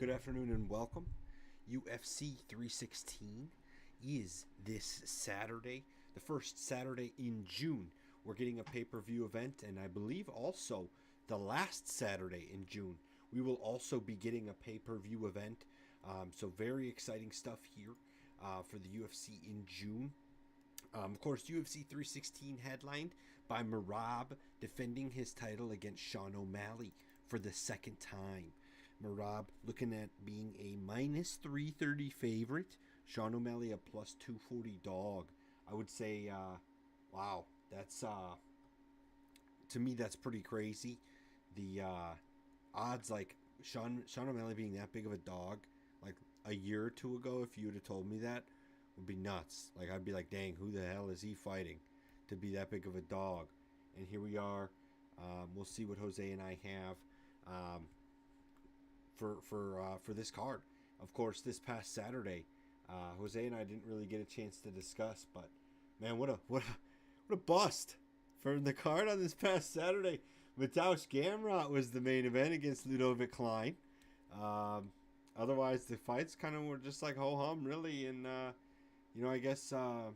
Good afternoon and welcome. UFC 316 is this Saturday, the first Saturday in June. We're getting a pay-per-view event, and I believe also the last Saturday in June. We will also be getting a pay-per-view event. So very exciting stuff here for the UFC in June. Of course, UFC 316 headlined by Merab defending his title against Sean O'Malley for the second time. Merab looking at being a minus 330 favorite. Sean O'Malley a plus 240 dog. I would say, wow, that's to me that's pretty crazy. The odds like Sean O'Malley being that big of a dog, like a year or two ago, if you would have told me that, would be nuts. Like I'd be like, dang, who the hell is he fighting to be that big of a dog? And here we are. We'll see what Jose and I have for this card. Of course, this past Saturday, Jose and I didn't really get a chance to discuss, but man, what a bust for the card on this past Saturday. Mateusz Gamrot was the main event against Ludovic Klein. Otherwise, the fights kind of were just like ho hum, really, and I guess I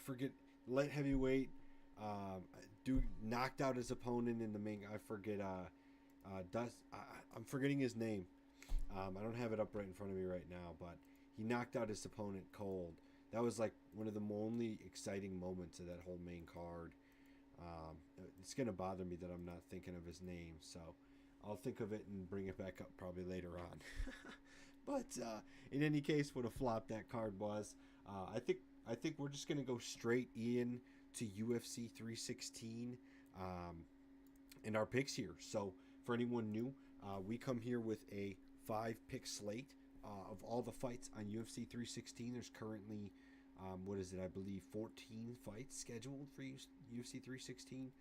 forget light heavyweight. Dude knocked out his opponent in the main. I forget. I'm forgetting his name. I don't have it up right in front of me right now, but he knocked out his opponent cold. That was like one of the only exciting moments of that whole main card. It's gonna bother me that I'm not thinking of his name, so I'll think of it and bring it back up probably later on. But in any case, what a flop that card was. I think we're just gonna go straight in to UFC 316 and our picks here. So for anyone new, we come here with a 5-pick slate of all the fights on UFC 316. There's currently I believe 14 fights scheduled for UFC 316.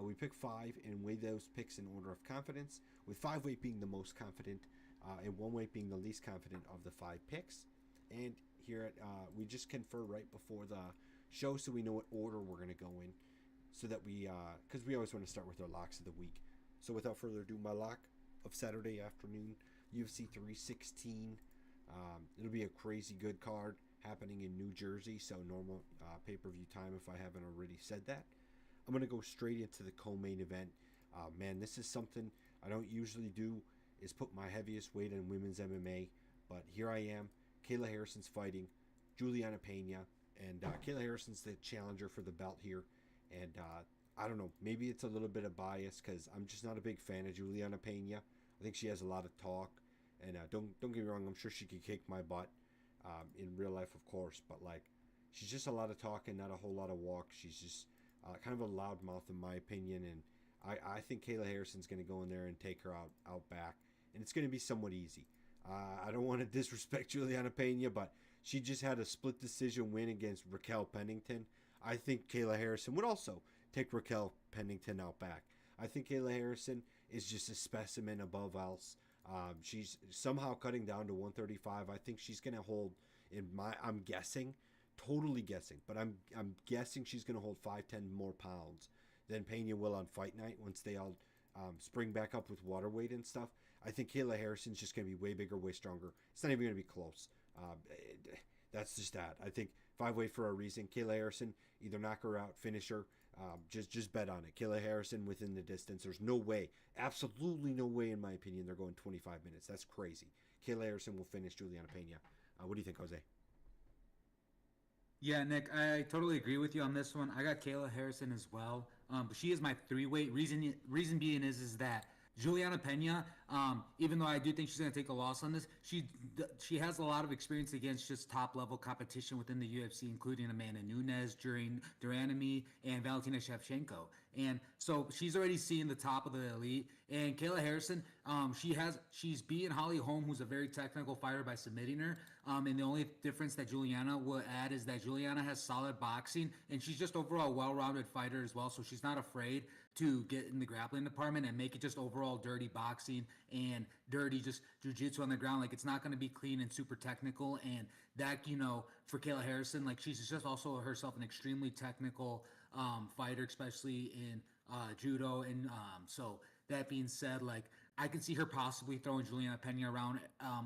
We pick 5 and weigh those picks in order of confidence, with 5 weight being the most confident and 1 weight being the least confident of the 5 picks. And here at we just confer right before the show so we know what order we're going to go in, so that because we always want to start with our locks of the week. So without further ado, my lock of Saturday afternoon, UFC 316. It'll be a crazy good card happening in New Jersey, so normal pay-per-view time if I haven't already said that. I'm going to go straight into the co-main event. Man, this is something I don't usually do, is put my heaviest weight in women's MMA, but here I am. Kayla Harrison's fighting Juliana Pena, and Kayla Harrison's the challenger for the belt here. And I don't know, maybe it's a little bit of bias because I'm just not a big fan of Juliana Pena. I think she has a lot of talk, and don't get me wrong, I'm sure she could kick my butt in real life, of course, but like she's just a lot of talk and not a whole lot of walk. She's just kind of a loudmouth in my opinion, and I think Kayla Harrison's going to go in there and take her out back, and it's going to be somewhat easy. I don't want to disrespect Juliana Pena, but she just had a split decision win against Raquel Pennington. I think Kayla Harrison would also take Raquel Pennington out back. I think Kayla Harrison is just a specimen above else. She's somehow cutting down to 135. I think she's going to hold, I'm guessing, totally guessing, but I'm guessing she's going to hold 5-10 more pounds than Pena will on fight night once they all spring back up with water weight and stuff. I think Kayla Harrison's just going to be way bigger, way stronger. It's not even going to be close. That's just that. I think 5 weight for a reason. Kayla Harrison, either knock her out, finish her. Just bet on it. Kayla Harrison within the distance. There's no way, absolutely no way, in my opinion, they're going 25 minutes. That's crazy. Kayla Harrison will finish Juliana Pena. What do you think, Jose? Yeah, Nick, I totally agree with you on this one. I got Kayla Harrison as well. But she is my 3 weight. Reason being is that Juliana Pena, even though I do think she's going to take a loss on this, she has a lot of experience against just top level competition within the UFC, including Amanda Nunes during Duranami and Valentina Shevchenko. And so she's already seen the top of the elite. And Kayla Harrison, she's beaten Holly Holm, who's a very technical fighter, by submitting her. And the only difference that Juliana will add is that Juliana has solid boxing, and she's just overall a well-rounded fighter as well. So she's not afraid to get in the grappling department and make it just overall dirty boxing and dirty just jiu-jitsu on the ground. Like, it's not going to be clean and super technical. And that, for Kayla Harrison, like, she's just also herself an extremely technical fighter, especially in judo. And so that being said, like, I can see her possibly throwing Juliana Pena around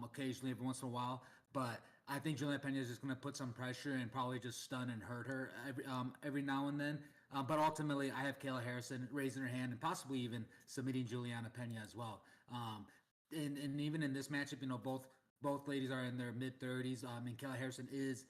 occasionally every once in a while, but I think Juliana Pena is just going to put some pressure and probably just stun and hurt her every now and then. But ultimately, I have Kayla Harrison raising her hand and possibly even submitting Juliana Pena as well. And even in this matchup, both ladies are in their mid 30s. And Kayla Harrison is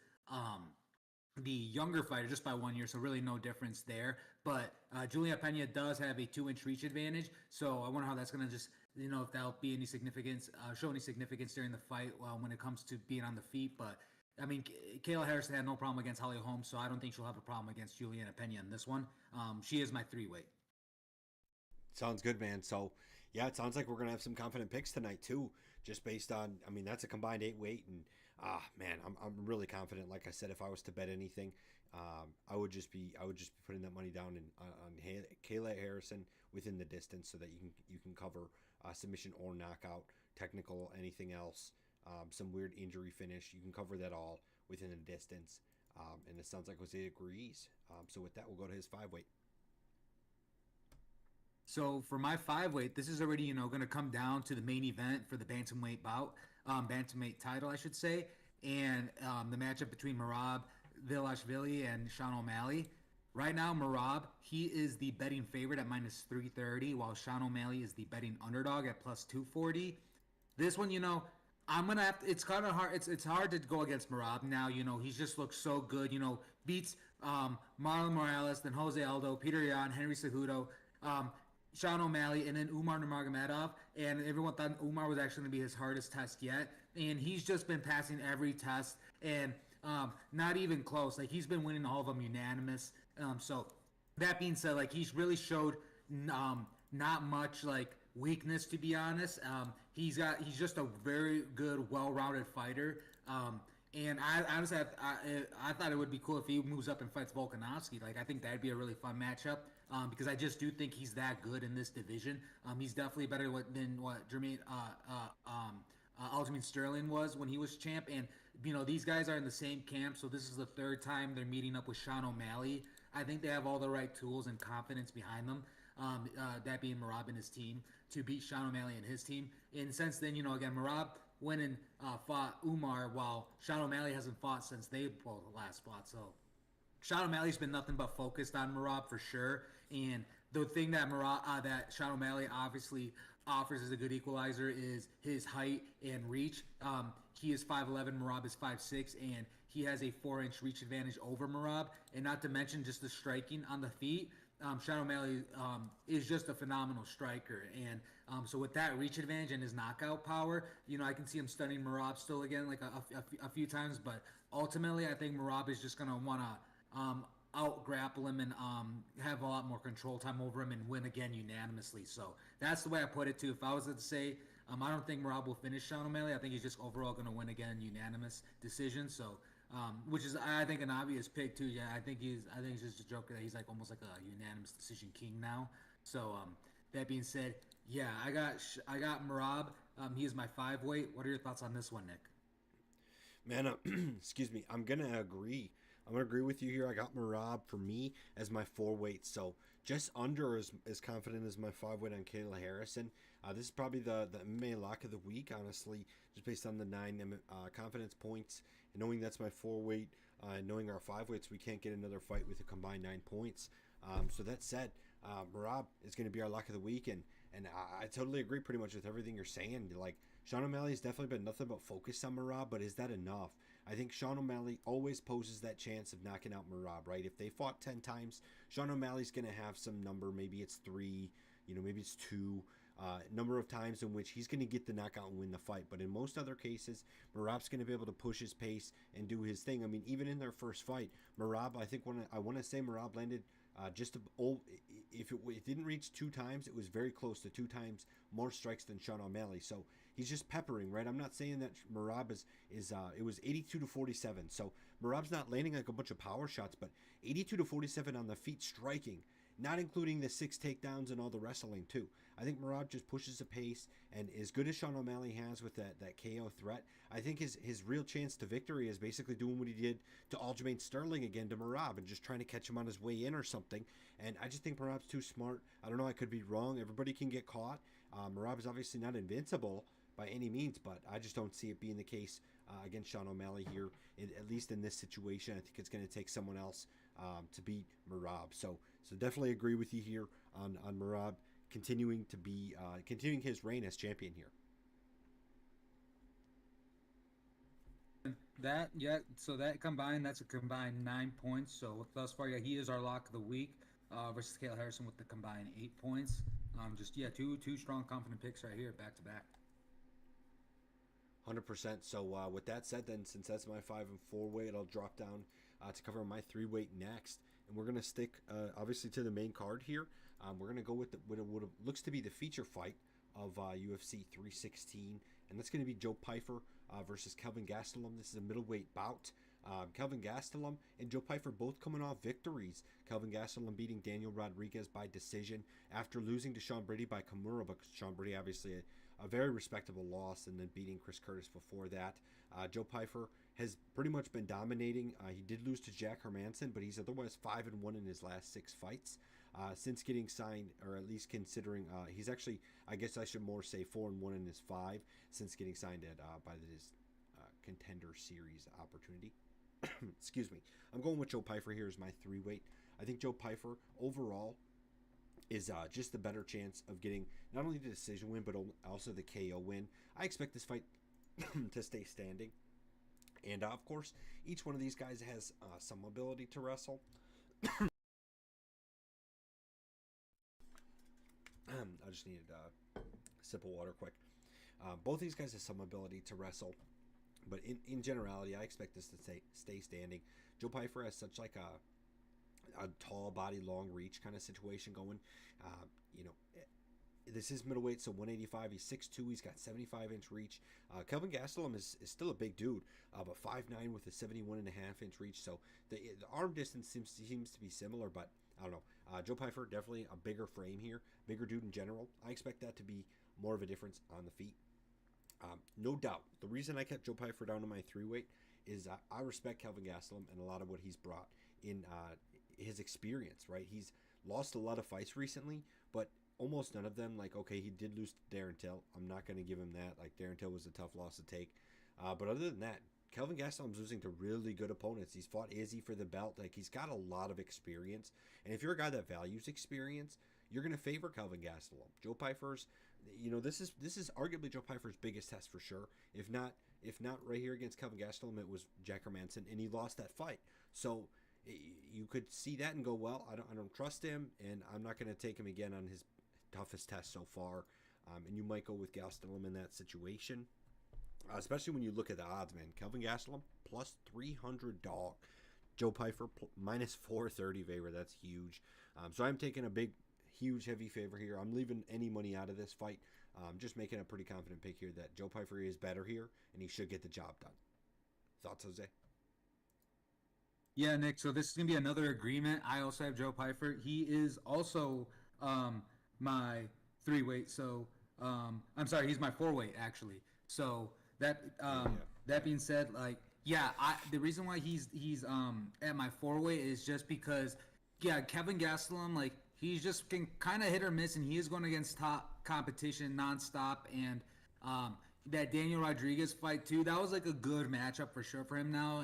the younger fighter just by 1 year, so really no difference there. But Julia Pena does have a 2-inch reach advantage, so I wonder how that's going to just, if that'll be any significance, show any significance during the fight when it comes to being on the feet. But I mean, Kayla Harrison had no problem against Holly Holmes, so I don't think she'll have a problem against Juliana Pena in this one. She is my 3-weight. Sounds good, man. So, yeah, it sounds like we're gonna have some confident picks tonight too, just based on. I mean, that's a combined 8-weight, and man, I'm really confident. Like I said, if I was to bet anything, I would just be putting that money down on Kayla Harrison within the distance, so that you can cover submission or knockout, technical, anything else, some weird injury finish. You can cover that all within the distance. And it sounds like Jose agrees. So with that, we'll go to his 5-weight. So for my 5-weight, this is already, going to come down to the main event for the bantamweight bout, bantamweight title, I should say, and the matchup between Merab Dvalishvili and Sean O'Malley. Right now, Merab, he is the betting favorite at minus 330, while Sean O'Malley is the betting underdog at plus 240. This one, I'm gonna have to. It's kind of hard. It's hard to go against Merab now. He's just looked so good. Beats Marlon Morales, then Jose Aldo, Peter Yan, Henry Cejudo, Sean O'Malley, and then Umar Nurmagomedov. And everyone thought Umar was actually going to be his hardest test yet. And he's just been passing every test and not even close. Like, he's been winning all of them unanimous. So that being said, like, he's really showed not much like weakness, to be honest. He's just a very good, well-rounded fighter. And I honestly, I thought it would be cool if he moves up and fights Volkanovski. Like, I think that'd be a really fun matchup. Because I just do think he's that good in this division. He's definitely better than what Aljamain Sterling was when he was champ. And, these guys are in the same camp, so this is the third time they're meeting up with Sean O'Malley. I think they have all the right tools and confidence behind them, that being Merab and his team, to beat Sean O'Malley and his team. And since then, again, Merab went and fought Umar, while Sean O'Malley hasn't fought since they both last fought. So Sean O'Malley's been nothing but focused on Merab for sure. And the thing that that Sean O'Malley obviously offers as a good equalizer is his height and reach. He is 5'11", Merab is 5'6", and he has a 4-inch reach advantage over Merab. And not to mention just the striking on the feet. Sean O'Malley is just a phenomenal striker. And so with that reach advantage and his knockout power, I can see him stunning Merab still again like a few times. But ultimately, I think Merab is just going to want to out grapple him and have a lot more control time over him and win again unanimously. So that's the way I put it too. If I was to say, I don't think Merab will finish Sean O'Malley. I think he's just overall going to win again unanimous decision. So which is, I think, an obvious pick too. Yeah, I think he's just a joker that he's like almost like a unanimous decision king now. So that being said, yeah, I got Merab. He is my 5-weight. What are your thoughts on this one, Nick? Man, excuse me. I'm gonna agree with you here. I got Merab for me as my 4-weight, so just under as confident as my 5-weight on Kayla Harrison. This is probably the MMA lock of the week, honestly, just based on the 9 confidence points, and knowing that's my 4-weight, knowing our 5-weights, we can't get another fight with a combined 9 points. So that said, Merab is going to be our lock of the week, and I totally agree pretty much with everything you're saying. Like, Sean O'Malley has definitely been nothing but focused on Merab, but is that enough? I think Sean O'Malley always poses that chance of knocking out Merab, right? If they fought 10 times, Sean O'Malley's going to have some number, maybe it's 3, maybe it's 2, number of times in which he's going to get the knockout and win the fight. But in most other cases, Merab's going to be able to push his pace and do his thing. I mean, even in their first fight, Merab, I think I want to say Merab landed if it didn't reach 2 times, it was very close to 2 times more strikes than Sean O'Malley. So he's just peppering, right? I'm not saying that Merab is it was 82-47. So Merab's not landing like a bunch of power shots, but 82-47 on the feet striking, not including the 6 takedowns and all the wrestling too. I think Merab just pushes the pace, and as good as Sean O'Malley has with that KO threat, I think his real chance to victory is basically doing what he did to Aljamain Sterling again to Merab and just trying to catch him on his way in or something. And I just think Merab's too smart. I don't know, I could be wrong. Everybody can get caught. Merab is obviously not invincible by any means, but I just don't see it being the case against Sean O'Malley here, at least in this situation. I think it's going to take someone else to beat Merab. So definitely agree with you here on Merab continuing his reign as champion here. So that combined, that's a combined 9 points. So thus far, he is our lock of the week versus Kale Harrison with the combined 8 points. Two strong, confident picks right here, back to back. 100%. So with that said, then since that's my 5 and 4 weight, I'll drop down to cover my 3 weight next, and we're gonna stick obviously to the main card here. We're gonna go with what looks to be the feature fight of UFC 316, and that's gonna be Joe Pyfer versus Kelvin Gastelum. This is a middleweight bout. Kelvin Gastelum and Joe Pyfer both coming off victories. Kelvin Gastelum beating Daniel Rodriguez by decision after losing to Sean Brady by Kimura, but Sean Brady obviously a very respectable loss, and then beating Chris Curtis before that. Joe Pyfer has pretty much been dominating. He did lose to Jack Hermanson, but he's otherwise 5-1 in his last 6 fights since getting signed, or at least considering he's actually, I guess I should more say 4-1 in his 5 since getting signed by his Contender Series opportunity. Excuse me. I'm going with Joe Pyfer here as my 3 weight. I think Joe Pyfer overall is just the better chance of getting not only the decision win, but also the KO win. I expect this fight to stay standing. And of course, each one of these guys has some ability to wrestle. I just needed a sip of water quick. Both these guys have some ability to wrestle. But in generality, I expect this to stay standing. Joe Pyfer has such like a tall body, long reach kind of situation going. This is middleweight, so 185. He's 6'2". He's got 75-inch reach. Kelvin Gastelum is still a big dude, but 5'9" with a 71.5-inch reach. So the arm distance seems to be similar, but I don't know. Joe Pyfer, definitely a bigger frame here, bigger dude in general. I expect that to be more of a difference on the feet. No doubt. The reason I kept Joe Pyfer down to my 3 weight is I respect Kelvin Gastelum and a lot of what he's brought in his experience, right? He's lost a lot of fights recently, but almost none of them, like, okay, he did lose to Darren Till. I'm not going to give him that. Like, Darren Till was a tough loss to take. But other than that, Kelvin Gastelum's losing to really good opponents. He's fought Izzy for the belt. Like, he's got a lot of experience. And if you're a guy that values experience, you're going to favor Kelvin Gastelum. Joe Pyfer's, this is arguably Joe Pyfer's biggest test for sure. If not right here against Kelvin Gastelum, it was Jack Hermanson, and he lost that fight. So you could see that and go, well, I don't trust him, and I'm not going to take him again on his toughest test so far. And you might go with Gastelum in that situation, especially when you look at the odds, man. Kelvin Gastelum plus 300 dog, Joe Pyfer minus 430 favor. That's huge. So I'm taking a huge heavy favor here. I'm leaving any money out of this fight. Just making a pretty confident pick here that Joe Pyfer is better here, and he should get the job done. Thoughts, Jose? Yeah, Nick. So this is gonna be another agreement. I also have Joe Pyfer. He is also my 3 weight. So I'm sorry, he's my 4 weight actually. So that that being said, like, the reason why he's at my 4 weight is just because Kevin Gastelum, like, he's just can kind of hit or miss, and he is going against top competition nonstop. And that Daniel Rodriguez fight too, that was like a good matchup for sure for him now.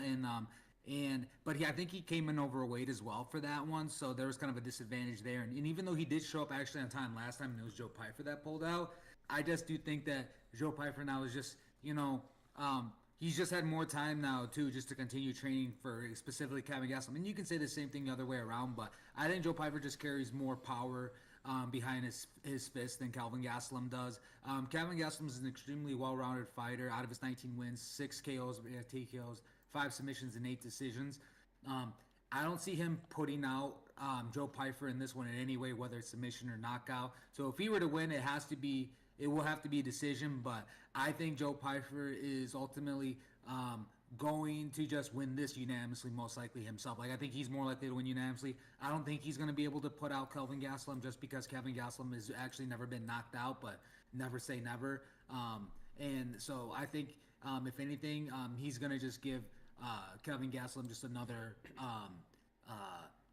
But I think he came in overweight as well for that one, so there was kind of a disadvantage there. And even though he did show up actually on time last time, and it was Joe Pyfer that pulled out, I just do think that Joe Pyfer now is just, he's just had more time now too, just to continue training for specifically Kevin Gastelum. And you can say the same thing the other way around, but I think Joe Pyfer just carries more power behind his fist than Kelvin Gastelum does. Kelvin Gastelum is an extremely well-rounded fighter. Out of his 19 wins, 6 KOs, TKOs, 5 submissions, and 8 decisions. I don't see him putting out Joe Pyfer in this one in any way, whether it's submission or knockout. So if he were to win, it will have to be a decision. But I think Joe Pyfer is ultimately going to just win this unanimously, most likely himself. Like, I think he's more likely to win unanimously. I don't think he's going to be able to put out Kelvin Gastelum just because Kelvin Gastelum has actually never been knocked out, but never say never. And so I think, if anything, he's going to just give Kelvin Gastelum just another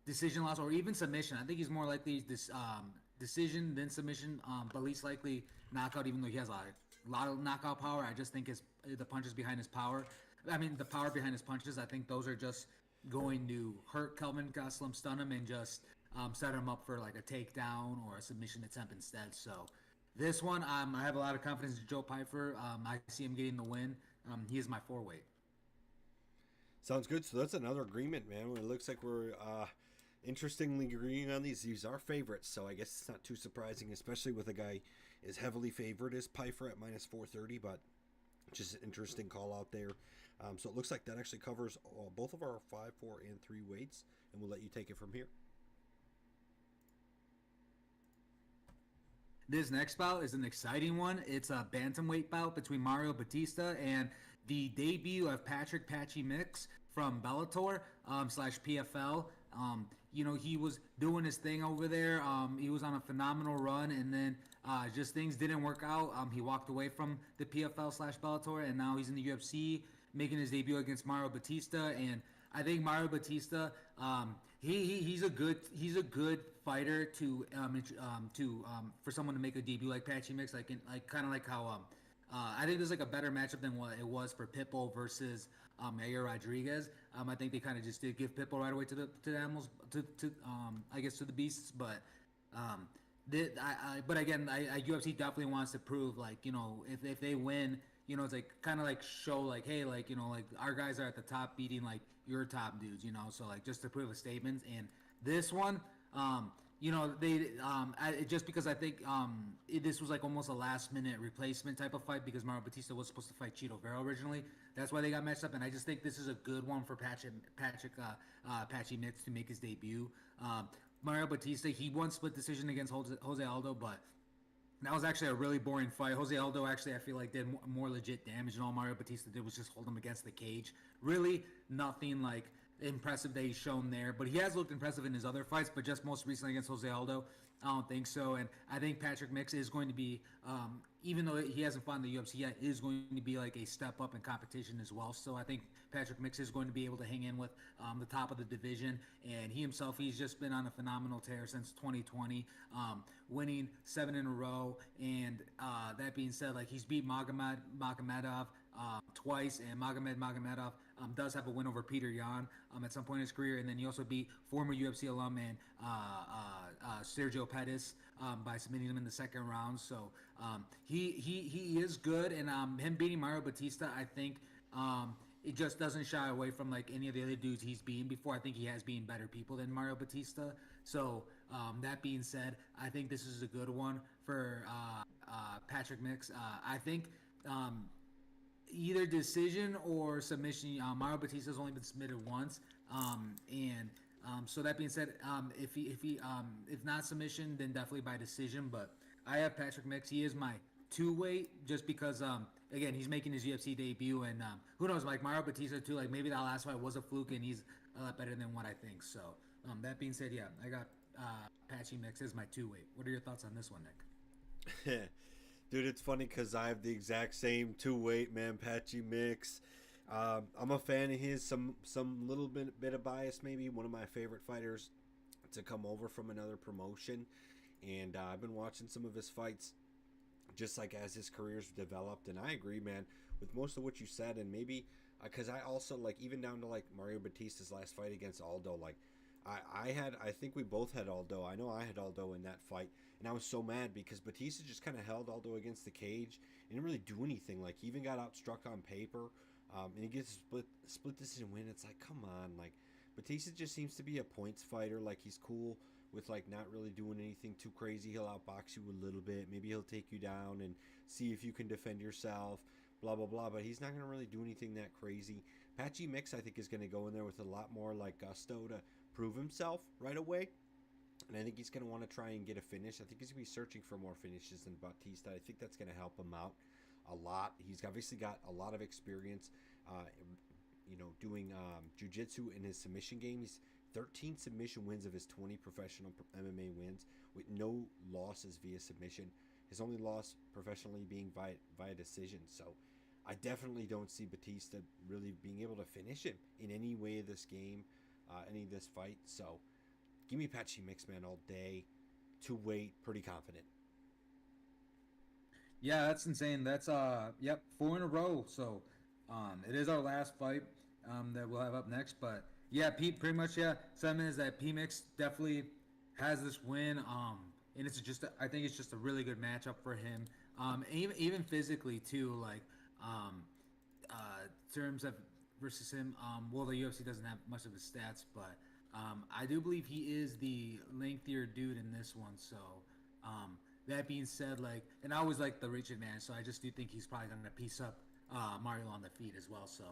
decision loss or even submission. I think he's more likely this decision, then submission, but least likely knockout. Even though he has a lot of knockout power, I just think the punches behind his power. I mean, the power behind his punches. I think those are just going to hurt Kelvin Gastelum, stun him, and just set him up for like a takedown or a submission attempt instead. So this one, I have a lot of confidence in Joe Pyfer. I see him getting the win. He is my 4-weight. Sounds good. So that's another agreement, man. It looks like we're interestingly agreeing on these. These are favorites, so I guess it's not too surprising, especially with a guy as heavily favored as Pyfer at minus 430, but just an interesting call out there. So it looks like that actually covers both of our 5, 4, and 3 weights, and we'll let you take it from here. This next bout is an exciting one. It's a bantamweight bout between Mario Batista and the debut of Patrick Patchy Mix from Bellator slash PFL. He was doing his thing over there. He was on a phenomenal run, and then just things didn't work out. He walked away from the PFL slash Bellator, and now he's in the UFC making his debut against Mario Batista. And I think Mario Batista, he's a good fighter to for someone to make a debut like Patchy Mix, kind of like how I think there's like a better matchup than what it was for Pitbull versus Yair Rodriguez. I think they kind of just did give Pitbull right away to the animals, I guess to the beasts. But again, UFC definitely wants to prove, like, if they win, it's like kind of like show like, hey, like, like our guys are at the top beating like your top dudes, so like just to prove a statement. And this one, just because I think this was like almost a last minute replacement type of fight, because Mario Batista was supposed to fight Chito Vera originally. That's why they got matched up, and I just think this is a good one for Patchy Mix to make his debut. Mario Batista, he won split decision against Jose Aldo, but that was actually a really boring fight. Jose Aldo actually, I feel like, did more legit damage, and all Mario Batista did was just hold him against the cage. Really nothing like impressive that he's shown there, but he has looked impressive in his other fights, but just most recently against Jose Aldo, I don't think so. And I think Patrick Mix is going to be, even though he hasn't fought in the UFC yet, is going to be like a step up in competition as well. So I think Patrick Mix is going to be able to hang in with the top of the division, and he himself, he's just been on a phenomenal tear since 2020, winning 7 in a row. And that being said, like, he's beat Magomedov twice, and Magomedov does have a win over Peter Yan at some point in his career, and then he also beat former UFC alum and Sergio Pettis by submitting him in the second round. So he is good, and him beating Mario Batista, I think it just doesn't shy away from like any of the other dudes he's beaten before. I think he has beaten better people than Mario Batista. So that being said, I think this is a good one for Patrick Mix. I think either decision or submission. Mario Batista's only been submitted once, so that being said, if not submission, then definitely by decision. But I have Patrick Mix. He is my 2-weight, just because again, he's making his UFC debut, and who knows, like Mario Batista too. Like, maybe that last fight was a fluke, and he's a lot better than what I think. So that being said, yeah, I got Patchy Mix as my 2-weight. What are your thoughts on this one, Nick? Dude, it's funny because I have the exact same 2-weight, man, Patchy Mix. I'm a fan of his. Some little bit of bias, maybe. One of my favorite fighters to come over from another promotion. And I've been watching some of his fights just like as his career's developed. And I agree, man, with most of what you said. And maybe because I also, like, even down to like Mario Batista's last fight against Aldo, like, I think we both had Aldo. I know I had Aldo in that fight, and I was so mad because Batista just kind of held Aldo against the cage and didn't really do anything. Like, he even got outstruck on paper, and he gets a split decision win. It's like, come on, like, Batista just seems to be a points fighter. Like, he's cool with like not really doing anything too crazy. He'll outbox you a little bit. Maybe he'll take you down and see if you can defend yourself. Blah blah blah. But he's not gonna really do anything that crazy. Patchy Mix, I think, is gonna go in there with a lot more like gusto to prove himself right away, and I think he's going to want to try and get a finish. I think he's going to be searching for more finishes than Batista. I think that's going to help him out a lot. He's obviously got a lot of experience, doing jiu-jitsu in his submission game. He's 13 submission wins of his 20 professional MMA wins with no losses via submission. His only loss professionally being via decision. So I definitely don't see Batista really being able to finish him in any way of this game. Any of this fight. So give me Patchy Mix, man, all day. to weight pretty confident. Yeah, that's insane. That's yep, 4 in a row. So it is our last fight that we'll have up next. But yeah, Pete pretty much yeah. 7 is that P Mix definitely has this win. And it's just I think it's just a really good matchup for him. And even physically too, like um terms of versus him. Well, the UFC doesn't have much of his stats, but I do believe he is the lengthier dude in this one. So that being said, like, and I always like the reach advantage, so I just do think he's probably going to piece up Mario on the feet as well. So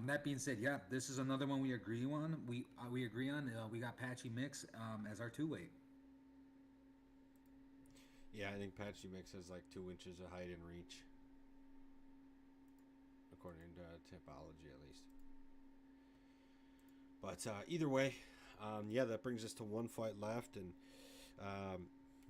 that being said, yeah, this is another one we agree on. We agree on. We got Patchy Mix as our 2 weight. Yeah, I think Patchy Mix has like 2 inches of height and reach, according to Tipology at least. But either way, yeah, that brings us to one fight left, and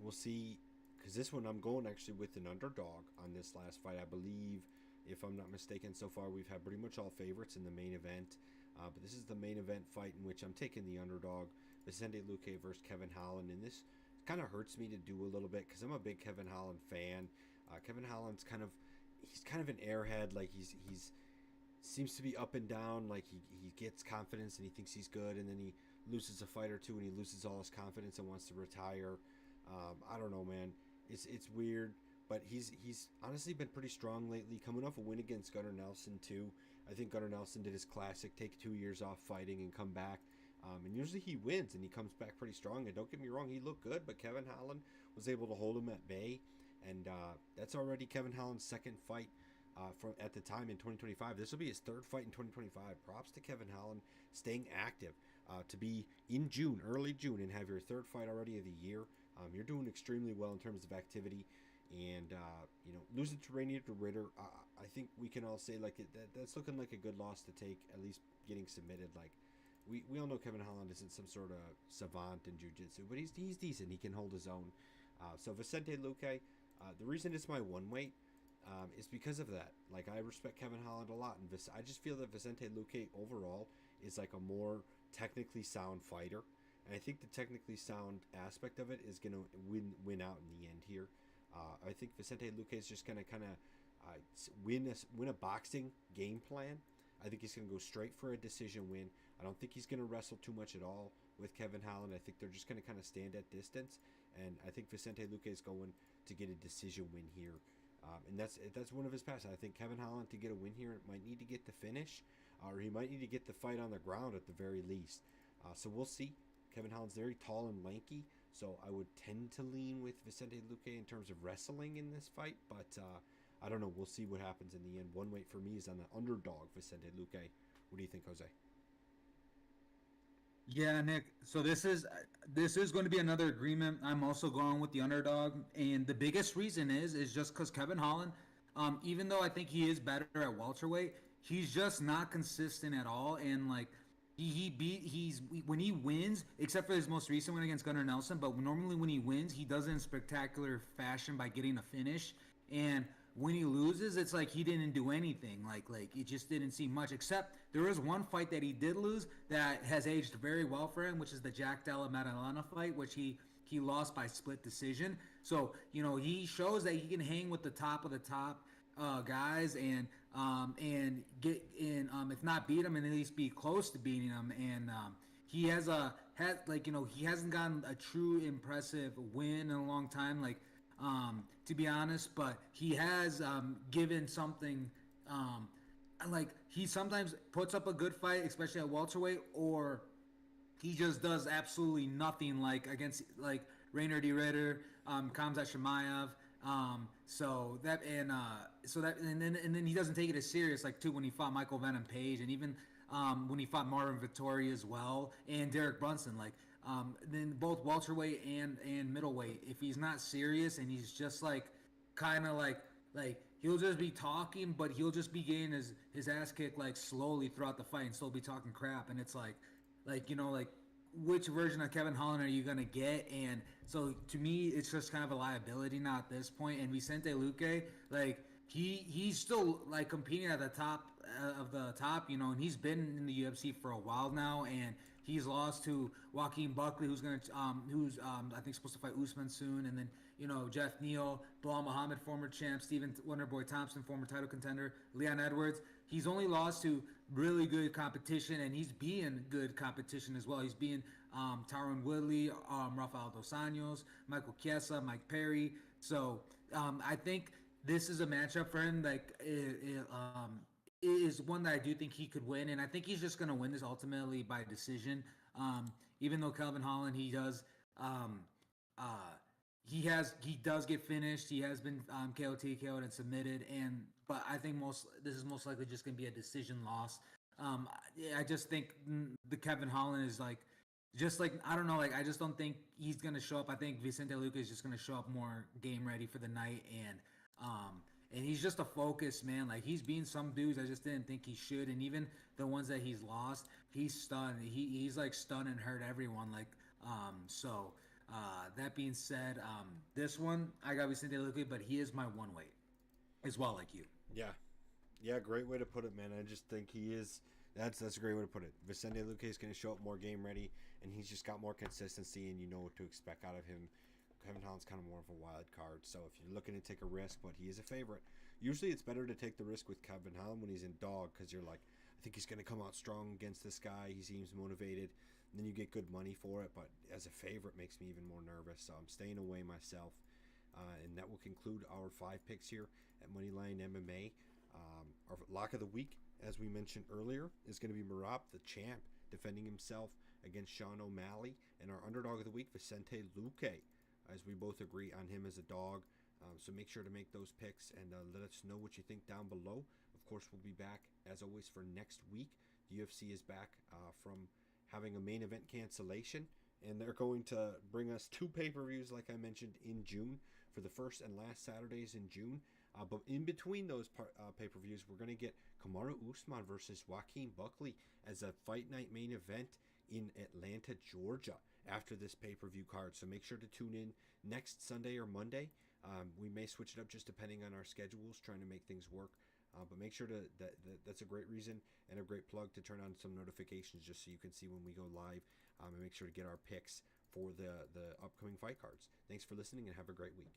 we'll see. Because this one, I'm going actually with an underdog on this last fight. I believe, if I'm not mistaken, so far we've had pretty much all favorites in the main event. But this is the main event fight in which I'm taking the underdog, Vicente Luque versus Kevin Holland. And this kind of hurts me to do a little bit because I'm a big Kevin Holland fan. Kevin Holland's he's kind of an airhead. Like he's seems to be up and down. Like he gets confidence and he thinks he's good, and then he loses a fight or two and he loses all his confidence and wants to retire. I don't know, man. It's weird, but he's honestly been pretty strong lately. Coming off a win against Gunnar Nelson too. I think Gunnar Nelson did his classic, take 2 years off fighting and come back. And usually he wins and he comes back pretty strong. And don't get me wrong, he looked good, but Kevin Holland was able to hold him at bay. And that's already Kevin Holland's second fight from at the time in 2025. This will be his third fight in 2025. Props to Kevin Holland staying active to be in June, early June, and have your third fight already of the year. You're doing extremely well in terms of activity, and losing to Rainier to Ritter, I think we can all say that's looking like a good loss to take. At least getting submitted. Like we all know Kevin Holland isn't some sort of savant in jiu-jitsu, but he's decent. He can hold his own. So Vicente Luque, the reason it's my 1 weight is because of that. Like I respect Kevin Holland a lot, and I just feel that Vicente Luque overall is like a more technically sound fighter. And I think the technically sound aspect of it is going to win out in the end here. I think Vicente Luque is just going to kind of win a boxing game plan. I think he's going to go straight for a decision win. I don't think he's going to wrestle too much at all with Kevin Holland. I think they're just going to kind of stand at distance. And I think Vicente Luque is going to get a decision win here. And that's one of his paths. I think Kevin Holland, to get a win here, might need to get the finish, or he might need to get the fight on the ground at the very least. So we'll see. Kevin Holland's very tall and lanky, so I would tend to lean with Vicente Luque in terms of wrestling in this fight, but I don't know. We'll see what happens in the end. 1 weight for me is on the underdog, Vicente Luque. What do you think, Jose? Yeah, Nick. So this is going to be another agreement. I'm also going with the underdog, and the biggest reason is just because Kevin Holland, even though I think he is better at welterweight, he's just not consistent at all, and like. When he wins, except for his most recent win against Gunnar Nelson, but normally when he wins, he does it in spectacular fashion by getting a finish. And when he loses, it's like he didn't do anything. Like it just didn't seem much. Except there is one fight that he did lose that has aged very well for him, which is the Jack Della Maddalena fight, which he lost by split decision. So he shows that he can hang with the top of the top guys and get in if not beat him and at least be close to beating him, and he he hasn't gotten a true impressive win in a long time, like to be honest, but he has given something, like he sometimes puts up a good fight, especially at welterweight, or he just does absolutely nothing, like against like Rainier de Ritter, Khamzat Chimaev. And then he doesn't take it as serious like too when he fought Michael Venom Page, and even when he fought Marvin Vettori as well, and Derek Brunson. Like then both welterweight and middleweight, if he's not serious and he's just like kind of like he'll just be talking, but he'll just be getting his ass kicked like slowly throughout the fight and still be talking crap, and it's like which version of Kevin Holland are you gonna get? And so to me, it's just kind of a liability now at this point. And Vicente Luque, like he's still like competing at the top of the top, and he's been in the UFC for a while now, and He's lost to Joaquin Buckley, who's I think supposed to fight Usman soon, and then Jeff Neal, Bilal Muhammad, former champ, Stephen Wonderboy Thompson, former title contender, Leon Edwards. He's only lost to really good competition, and he's being good competition as well. He's being Tyron Woodley, Rafael Dos Anjos, Michael Chiesa, Mike Perry. So I think this is a matchup for him. Like it is one that I do think he could win, and I think he's just going to win this ultimately by decision. Even though Kelvin Holland, um, uh, he does get finished. He has been KO'd, TKO'd, and submitted, but I think this is most likely just going to be a decision loss. I just think the Kevin Holland is just like I don't know, like I just don't think he's gonna show up. I think Vicente Luque is just gonna show up more game ready for the night, and he's just a focus man. Like he's beating some dudes I just didn't think he should, and even the ones that he's lost, he's stunned. He's like stunned and hurt everyone. That being said, this one I got Vicente Luque, but he is my one weight as well, like you. Yeah, great way to put it, man. I just think he is. That's a great way to put it. Vicente Luque is going to show up more game ready, and he's just got more consistency, and you know what to expect out of him. Kevin Holland's kind of more of a wild card, so if you're looking to take a risk, but he is a favorite. Usually it's better to take the risk with Kevin Holland when he's in dog, because you're like, I think he's going to come out strong against this guy. He seems motivated, and then you get good money for it, but as a favorite makes me even more nervous, so I'm staying away myself. And that will conclude our 5 picks here at Moneyline MMA. Our lock of the week, as we mentioned earlier, is going to be Merab, the champ, defending himself against Sean O'Malley, and our underdog of the week, Vicente Luque, as we both agree on him as a dog. So make sure to make those picks and let us know what you think down below. Of course, we'll be back, as always, for next week. The UFC is back from having a main event cancellation, and they're going to bring us 2 pay-per-views, like I mentioned, in June, for the first and last Saturdays in June. But in between those pay-per-views, we're going to get Kamaru Usman versus Joaquin Buckley as a fight night main event in Atlanta, Georgia, after this pay-per-view card. So make sure to tune in next Sunday or Monday. We may switch it up just depending on our schedules, trying to make things work. But make sure that's a great reason and a great plug to turn on some notifications just so you can see when we go live, and make sure to get our picks for the upcoming fight cards. Thanks for listening and have a great week.